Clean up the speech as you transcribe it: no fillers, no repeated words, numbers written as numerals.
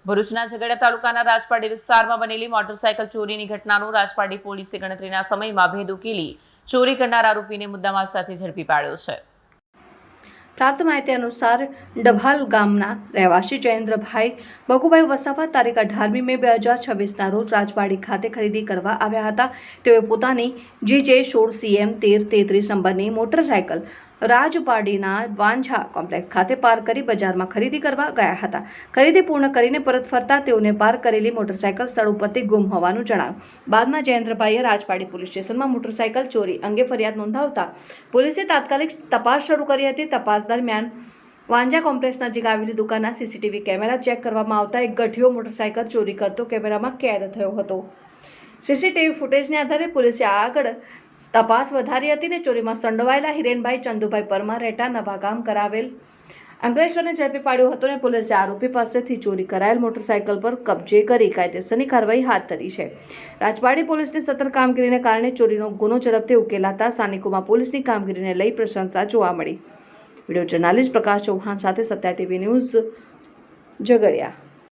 ભરૂચના ઝઘડિયા તાલુકાના રાજપાડી વિસ્તારમાં બનેલી મોટરસાયકલ ચોરીની ઘટનાનો રાજપાડી પોલીસે ગણતરીના સમયમાં ભેદ ઉકેલી ચોરી કરનાર આરોપીને મુદ્દામાલ સાથે ઝડપી પાડ્યો છે। प्राप्त माहिती अनुसार डभाल गामना રહેવાસી જયેન્દ્રભાઈ બગુભાઈ વસાવા તારીખ 18 મે 2026 રોજ રાજવાડી ખાતે ખરીદી કરવા આવ્યા હતા। તેઓએ પોતાની GJ 16 CM 1333 નંબરની મોટરસાયકલ રાજપાડીના વાંઝા કોમ્પ્લેક્સ ખાતે પાર્ક કરી બજારમાં ખરીદી કરવા ગયા હતા। ખરીદી પૂર્ણ કરીને પરત ફરતા તેઓને પાર્ક કરેલી મોટરસાયકલ સ્થળ ઉપરથી ગુમ હોવાનું જણાવ્યું। બાદમાં જયેન્દ્રભાઈએ રાજપાડી પોલીસ સ્ટેશનમાં મોટરસાયકલ ચોરી અંગે ફરિયાદ નોંધાવતા પોલીસે તાત્કાલિક તપાસ શરૂ કરી હતી। તપાસ દરમિયાન વાંઝા કોમ્પ્લેક્સ નજીક આવેલી દુકાનના CCTV કેમેરા ચેક કરવામાં આવતા એક ગઠિયો મોટરસાયકલ ચોરી કરતો કેમેરામાં કેદ થયો હતો। CCTV ફૂટેજને આધારે પોલીસે આગળ તપાસ વધારી હતી ને ચોરીમાં સંડોવાયેલા હિરેનભાઈ ચંદુભાઈ પરમાર રહેતા નવાગામ કરાવેલ અંકલેશ્વરને ઝડપી પાડ્યો હતો ને પોલીસે આરોપી પાસેથી ચોરી કરાયેલ મોટરસાયકલ પર કબજે કરી કાયદેસરની કાર્યવાહી હાથ ધરી છે। રાજપાડી પોલીસની સતર્ક કામગીરીને કારણે ચોરીનો ગુનો ઝડપથી ઉકેલાતા સ્થાનિકોમાં પોલીસની કામગીરીને લઈ પ્રશંસા જોવા મળી। वीडियो जर्नलिस्ट प्रकाश चौहान साथे सत्या टीवी न्यूज झगड़िया।